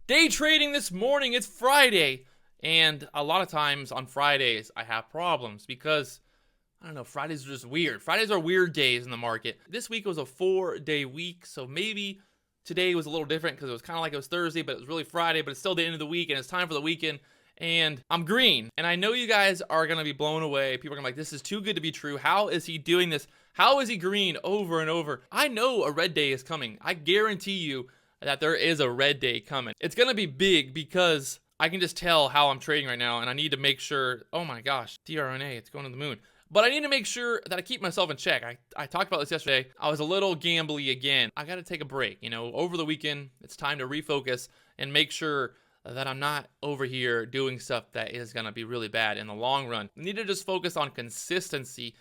Day trading this morning. It's Friday, and a lot of times on Fridays I have problems because I don't know, Fridays are just weird. Fridays are weird days in the market. This week was a 4-day week, so maybe today was a little different because it was kind of like it was Thursday, but it was really Friday, but it's still the end of the week and it's time for the weekend. And I'm green, and I know you guys are going to be blown away. People are going to be like, this is too good to be true. How is he doing this? How is he green over and over? I know a red day is coming. I guarantee you that there is a red day coming. It's going to be big because I can just tell how I'm trading right now, and I need to make sure, oh my gosh, DRNA, it's going to the moon. But I need to make sure that I keep myself in check. I talked about this yesterday. I was a little gambly again. I got to take a break. You know, over the weekend, it's time to refocus and make sure that I'm not over here doing stuff that is going to be really bad in the long run. I need to just focus on consistency.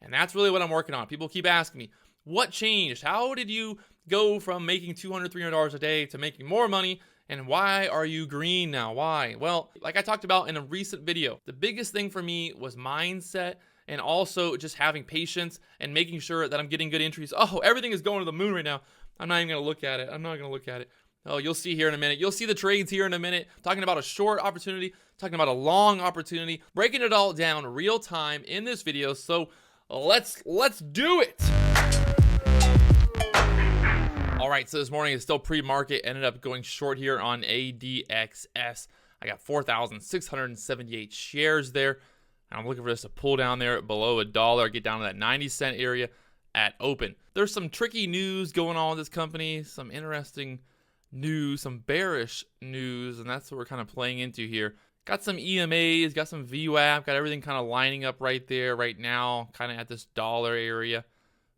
And that's really what I'm working on. People keep asking me, what changed? How did you go from making $200, $300 a day to making more money? And why are you green now? Why? Well, like I talked about in a recent video, the biggest thing for me was mindset and also just having patience and making sure that I'm getting good entries. Oh, everything is going to the moon right now. I'm not even going to look at it. I'm not going to look at it. Oh, you'll see here in a minute. You'll see the trades here in a minute. Talking about a short opportunity, talking about a long opportunity, breaking it all down real time in this video. So let's do it. All right, so this morning is still pre-market. Ended up going short here on ADXS. I got 4,678 shares there. And I'm looking for this to pull down there below $1, get down to that 90-cent area at open. There's some tricky news going on with this company, some interesting news, some bearish news, and that's what we're kind of playing into here. Got some EMAs, got some VWAP, got everything kind of lining up right there right now, kind of at this dollar area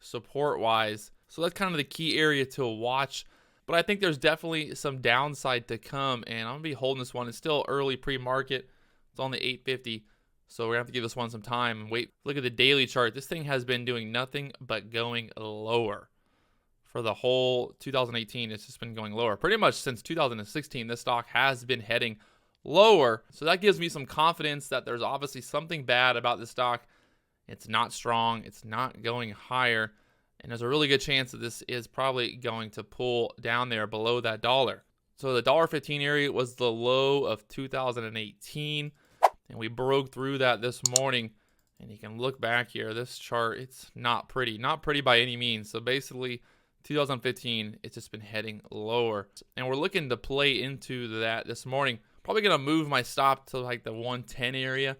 support-wise. So that's kind of the key area to watch. But I think there's definitely some downside to come, and I'm going to be holding this one. It's still early pre-market. It's on the 850, so we're going to have to give this one some time and wait. Look at the daily chart. This thing has been doing nothing but going lower. For the whole 2018, it's just been going lower. Pretty much since 2016, this stock has been heading lower. So that gives me some confidence that there's obviously something bad about this stock. It's not strong. It's not going higher. And there's a really good chance that this is probably going to pull down there below that dollar. So the $1.15 area was the low of 2018. And we broke through that this morning. And you can look back here. This chart, it's not pretty. Not pretty by any means. So basically, 2015, it's just been heading lower. And we're looking to play into that this morning. Probably going to move my stop to like the 110 area.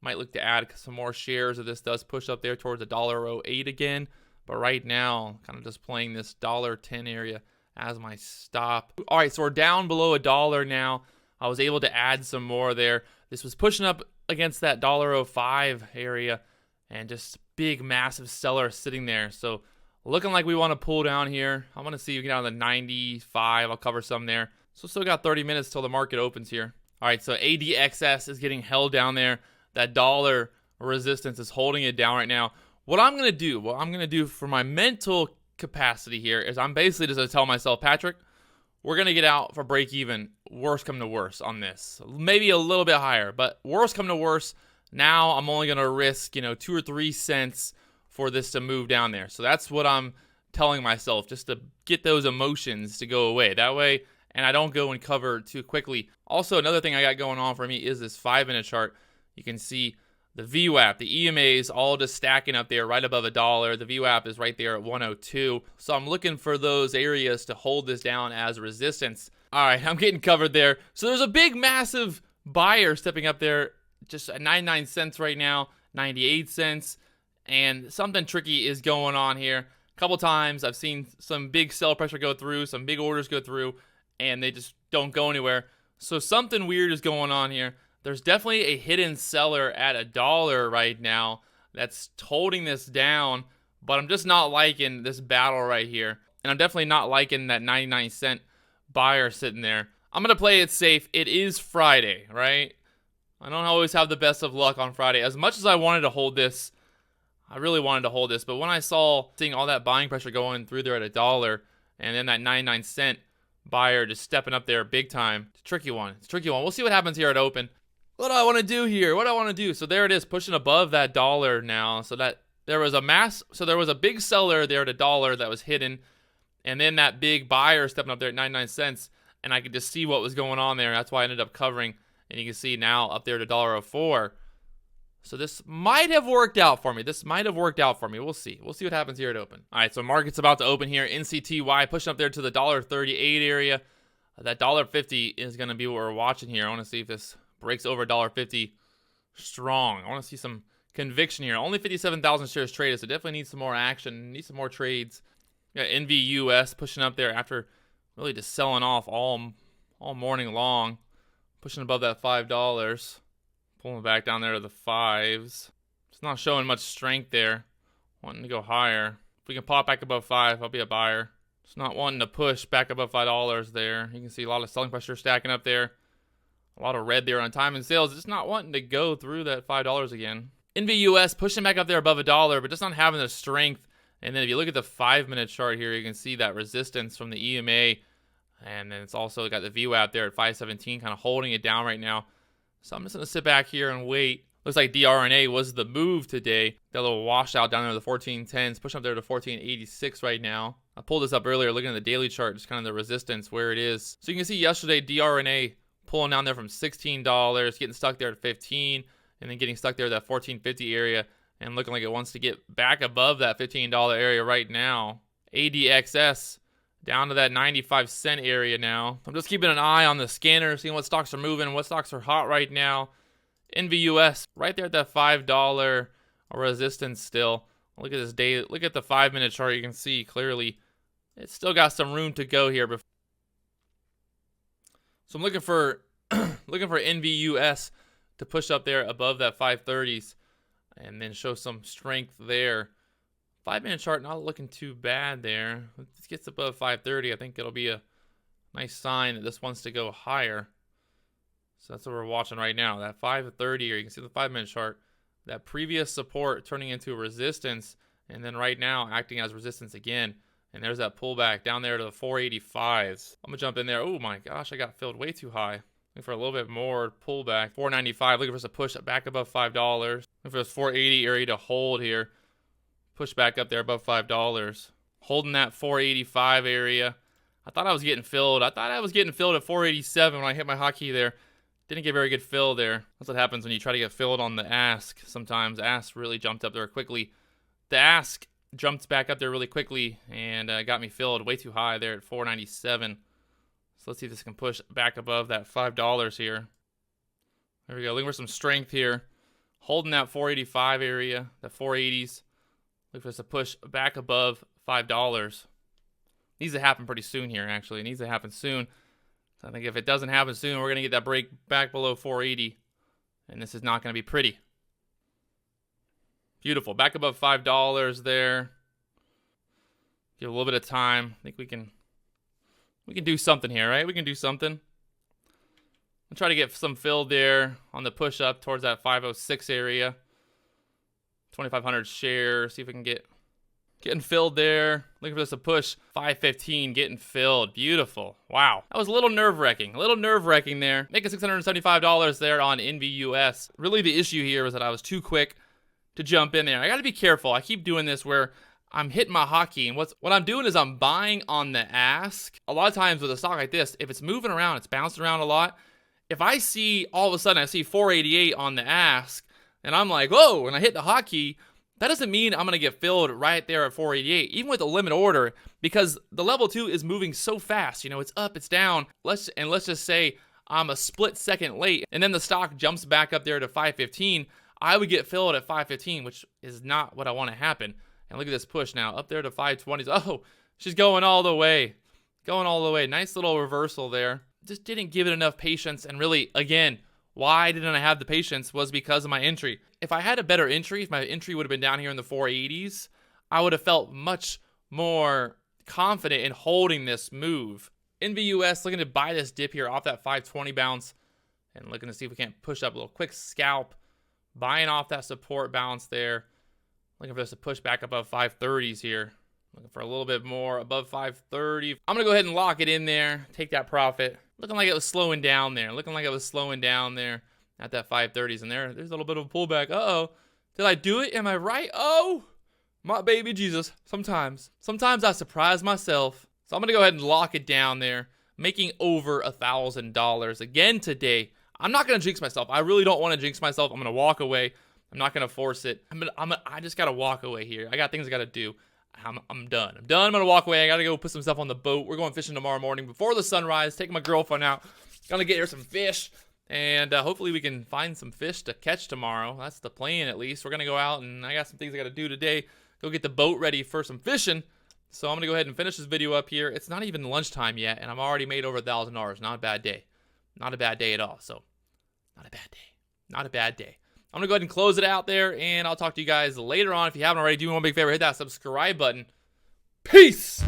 Might look to add some more shares if this does push up there towards $1.08 again. But right now, kind of just playing this $1.10 area as my stop. All right, so we're down below $1 now. I was able to add some more there. This was pushing up against that $1.05 area and just big, massive seller sitting there. So looking like we want to pull down here. I'm going to see if we get down to the 95. I'll cover some there. So still got 30 minutes till the market opens here. All right, so ADXS is getting held down there. That dollar resistance is holding it down right now. What I'm going to do for my mental capacity here is I'm basically just going to tell myself, Patrick, we're going to get out for break even, worst come to worst on this. Maybe a little bit higher, but worst come to worst, now I'm only going to risk, 2 or 3 cents for this to move down there. So that's what I'm telling myself, just to get those emotions to go away. That way, and I don't go and cover too quickly. Also, another thing I got going on for me is this 5-minute chart. You can see the VWAP, the EMAs, all just stacking up there right above $1. The VWAP is right there at 102. So I'm looking for those areas to hold this down as resistance. All right, I'm getting covered there. So there's a big, massive buyer stepping up there, just at 99 cents right now, 98 cents. And something tricky is going on here. A couple times I've seen some big sell pressure go through, some big orders go through, and they just don't go anywhere. So something weird is going on here. There's definitely a hidden seller at $1 right now that's holding this down, but I'm just not liking this battle right here. And I'm definitely not liking that 99-cent buyer sitting there. I'm going to play it safe. It is Friday, right? I don't always have the best of luck on Friday. As much as I wanted to hold this, I really wanted to hold this, but when I seeing all that buying pressure going through there at $1, and then that 99-cent buyer just stepping up there big time, it's a tricky one. We'll see what happens here at open. What do I want to do here? So there it is, pushing above that $1 now. So that there was a big seller there at $1 that was hidden, And then that big buyer stepping up there at 99 cents, and I could just see what was going on there. That's why I ended up covering. And you can see now up there to $1.04. So this might have worked out for me. We'll see. We'll see what happens here at open. All right, so market's about to open here. NCTY pushing up there to the $1.38 area. That $1.50 is going to be what we're watching here. I want to see if this breaks over $1.50 strong. I want to see some conviction here. Only 57,000 shares traded, so definitely needs some more action. Need some more trades. Got NVUS pushing up there after really just selling off all morning long. Pushing above that $5. Pulling back down there to the 5s. It's not showing much strength there. Wanting to go higher. If we can pop back above 5, I'll be a buyer. It's not wanting to push back above $5 there. You can see a lot of selling pressure stacking up there. A lot of red there on time and sales. Just not wanting to go through that $5 again. NVUS pushing back up there above $1, but just not having the strength. And then if you look at the 5-minute chart here, you can see that resistance from the EMA. And then it's also got the VWAP there at 517, kind of holding it down right now. So I'm just going to sit back here and wait. Looks like DRNA was the move today. That little washout down there to the 1410s. Pushing up there to 1486 right now. I pulled this up earlier looking at the daily chart, just kind of the resistance where it is. So you can see yesterday DRNA pulling down there from $16, getting stuck there at 15, and then getting stuck there at that 1450 area, and looking like it wants to get back above that $15 area right now. ADXS down to that 95-cent area now. I'm just keeping an eye on the scanner, seeing what stocks are moving, what stocks are hot right now. NVUS right there at that $5 resistance still. Look at this day. Look at the 5-minute chart. You can see clearly it's still got some room to go here. So I'm looking for NVUS to push up there above that 530s and then show some strength there. 5-minute chart not looking too bad there. If this gets above 530, I think it'll be a nice sign that this wants to go higher. So that's what we're watching right now. That 530, or you can see the 5-minute chart. That previous support turning into a resistance, and then right now acting as resistance again. And there's that pullback down there to the 485s. I'm going to jump in there. Oh my gosh, I got filled way too high. Looking for a little bit more pullback. 495, looking for us to push back above $5. Looking for this 480 area to hold here. Push back up there above $5. Holding that 485 area. I thought I was getting filled. I thought I was getting filled at 487 when I hit my hotkey there. Didn't get very good fill there. That's what happens when you try to get filled on the ask. Sometimes ask really jumped up there quickly. The ask jumped back up there really quickly and got me filled way too high there at 497. So let's see if this can push back above that $5 here. There we go. Looking for some strength here. Holding that 485 area, the 480s. Look for us to push back above $5. Needs to happen pretty soon here, actually. It needs to happen soon. So I think if it doesn't happen soon, we're going to get that break back below 480. And this is not going to be pretty. Beautiful. Back above $5 there. Give a little bit of time. I think we can do something here, right? We can do something. I'll try to get some filled there on the push up towards that 506 area. 2,500 shares. See if we can getting filled there. Looking for this to push 515, getting filled. Beautiful. Wow. That was a little nerve-wracking. There. Making $675 there on NVUS. Really the issue here was that I was too quick to jump in there. I got to be careful. I keep doing this where I'm hitting my hotkey, and what I'm doing is I'm buying on the ask. A lot of times with a stock like this, if it's moving around, it's bouncing around a lot. If I see all of a sudden I see 488 on the ask, and I'm like, whoa, and I hit the hotkey, that doesn't mean I'm going to get filled right there at 488, even with a limit order, because the level 2 is moving so fast. You know, it's up, it's down. Let's just say I'm a split second late, and then the stock jumps back up there to 515. I would get filled at 515, which is not what I want to happen. And look at this push now, up there to 520s. Oh, she's going all the way. Nice little reversal there. Just didn't give it enough patience, and really, again, why didn't I have the patience was because of my entry. If I had a better entry, if my entry would have been down here in the 480s, I would have felt much more confident in holding this move. NVUS looking to buy this dip here off that 520 bounce and looking to see if we can't push up a little quick scalp. Buying off that support bounce there. Looking for us to push back above 530s here. Looking for a little bit more above 530. I'm going to go ahead and lock it in there. Take that profit. Looking like it was slowing down there. At that 530s. And there's a little bit of a pullback. Uh-oh. Did I do it? Am I right? Oh, my baby Jesus. Sometimes I surprise myself. So I'm going to go ahead and lock it down there, making over $1,000 again today. I'm not going to jinx myself. I really don't want to jinx myself. I'm going to walk away. I'm not going to force it. I just got to walk away here. I got things I got to do. I'm done. I'm going to walk away. I got to go put some stuff on the boat. We're going fishing tomorrow morning before the sunrise. Taking my girlfriend out. Going to get her some fish. And hopefully we can find some fish to catch tomorrow. That's the plan, at least. We're going to go out, and I got some things I got to do today. Go get the boat ready for some fishing. So I'm going to go ahead and finish this video up here. It's not even lunchtime yet, and I've already made over $1,000. Not a bad day. Not a bad day at all. So, not a bad day. Not a bad day. I'm going to go ahead and close it out there, and I'll talk to you guys later on. If you haven't already, do me one big favor, hit that subscribe button. Peace!